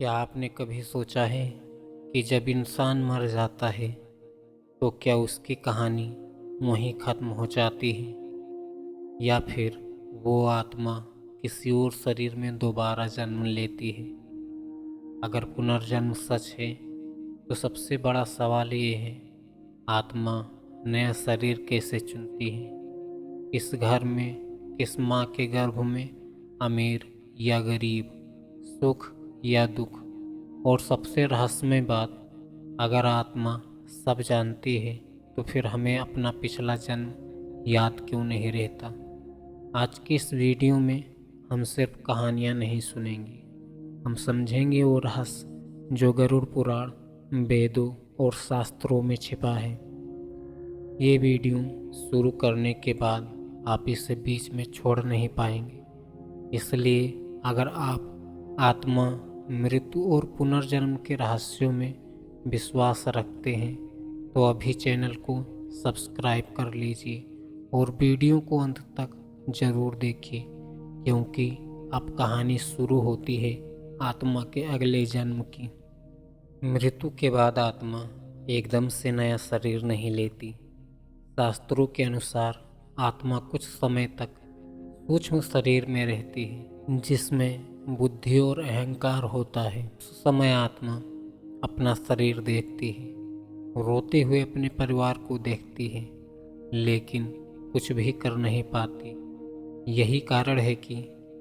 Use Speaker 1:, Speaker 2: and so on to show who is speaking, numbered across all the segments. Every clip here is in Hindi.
Speaker 1: क्या आपने कभी सोचा है कि जब इंसान मर जाता है तो क्या उसकी कहानी वहीं ख़त्म हो जाती है या फिर वो आत्मा किसी और शरीर में दोबारा जन्म लेती है? अगर पुनर्जन्म सच है तो सबसे बड़ा सवाल ये है, आत्मा नया शरीर कैसे चुनती है? किस घर में, किस माँ के गर्भ में, अमीर या गरीब, सुख या दुख? और सबसे रहस्यमय बात, अगर आत्मा सब जानती है तो फिर हमें अपना पिछला जन्म याद क्यों नहीं रहता? आज की इस वीडियो में हम सिर्फ कहानियाँ नहीं सुनेंगे, हम समझेंगे वो रहस्य जो गरुड़ पुराण, वेदों और शास्त्रों में छिपा है। ये वीडियो शुरू करने के बाद आप इसे बीच में छोड़ नहीं पाएंगे। इसलिए अगर आप आत्मा, मृत्यु और पुनर्जन्म के रहस्यों में विश्वास रखते हैं तो अभी चैनल को सब्सक्राइब कर लीजिए और वीडियो को अंत तक ज़रूर देखिए, क्योंकि अब कहानी शुरू होती है आत्मा के अगले जन्म की। मृत्यु के बाद आत्मा एकदम से नया शरीर नहीं लेती। शास्त्रों के अनुसार आत्मा कुछ समय तक सूक्ष्म शरीर में रहती है जिसमें बुद्धि और अहंकार होता है। उस समय आत्मा अपना शरीर देखती है, रोते हुए अपने परिवार को देखती है, लेकिन कुछ भी कर नहीं पाती। यही कारण है कि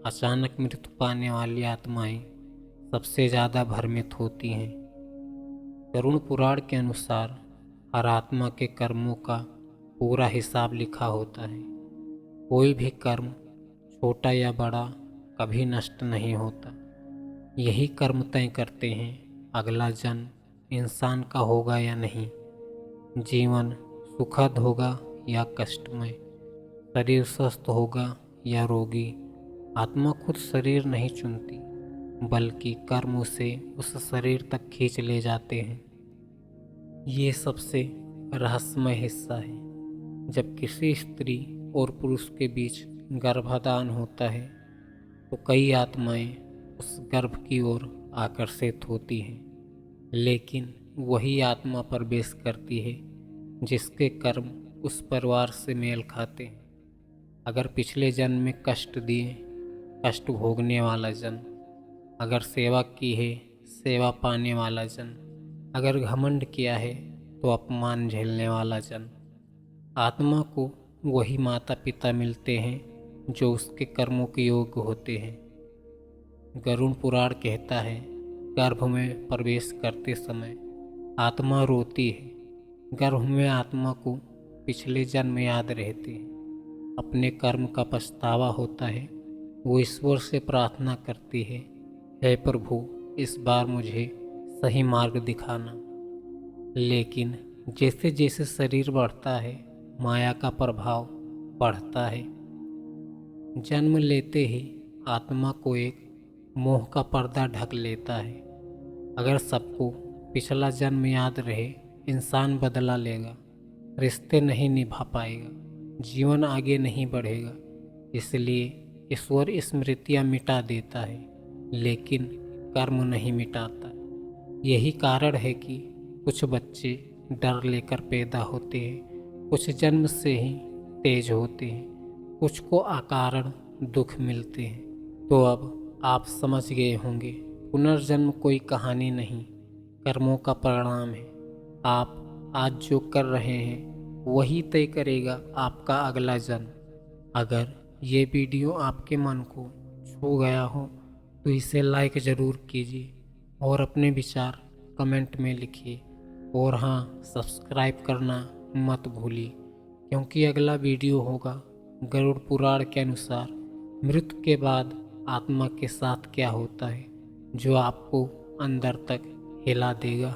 Speaker 1: अचानक मृत्यु पाने वाली आत्माएं सबसे ज़्यादा भ्रमित होती हैं। गरुड़ पुराण के अनुसार हर आत्मा के कर्मों का पूरा हिसाब लिखा होता है। कोई भी कर्म, छोटा या बड़ा, कभी नष्ट नहीं होता। यही कर्म तय करते हैं अगला जन्म इंसान का होगा या नहीं, जीवन सुखद होगा या कष्टमय, शरीर स्वस्थ होगा या रोगी। आत्मा खुद शरीर नहीं चुनती, बल्कि कर्म उसे उस शरीर तक खींच ले जाते हैं। ये सबसे रहस्यमय हिस्सा है। जब किसी स्त्री और पुरुष के बीच गर्भाधान होता है तो कई आत्माएं उस गर्भ की ओर आकर्षित होती हैं, लेकिन वही आत्मा प्रवेश करती है जिसके कर्म उस परिवार से मेल खाते हैं। अगर पिछले जन्म में कष्ट दिए, कष्ट भोगने वाला जन्म। अगर सेवा की है, सेवा पाने वाला जन्म। अगर घमंड किया है तो अपमान झेलने वाला जन्म। आत्मा को वही माता पिता मिलते हैं जो उसके कर्मों के योग्य होते हैं। गरुड़ पुराण कहता है, गर्भ में प्रवेश करते समय आत्मा रोती है। गर्भ में आत्मा को पिछले जन्म याद रहते हैं, अपने कर्म का पछतावा होता है। वो ईश्वर से प्रार्थना करती है, हे प्रभु, इस बार मुझे सही मार्ग दिखाना। लेकिन जैसे जैसे शरीर बढ़ता है, माया का प्रभाव बढ़ता है। जन्म लेते ही आत्मा को एक मोह का पर्दा ढक लेता है। अगर सबको पिछला जन्म याद रहे, इंसान बदला लेगा, रिश्ते नहीं निभा पाएगा, जीवन आगे नहीं बढ़ेगा। इसलिए ईश्वर स्मृतियाँ मिटा देता है, लेकिन कर्म नहीं मिटाता। यही कारण है कि कुछ बच्चे डर लेकर पैदा होते हैं, कुछ जन्म से ही तेज होते हैं, कुछ को अकारण दुख मिलते हैं। तो अब आप समझ गए होंगे, पुनर्जन्म कोई कहानी नहीं, कर्मों का परिणाम है। आप आज जो कर रहे हैं वही तय करेगा आपका अगला जन्म। अगर ये वीडियो आपके मन को छू गया हो तो इसे लाइक ज़रूर कीजिए और अपने विचार कमेंट में लिखिए। और हाँ, सब्सक्राइब करना मत भूलिए, क्योंकि अगला वीडियो होगा गरुड़ पुराण के अनुसार मृत्यु के बाद आत्मा के साथ क्या होता है, जो आपको अंदर तक हिला देगा।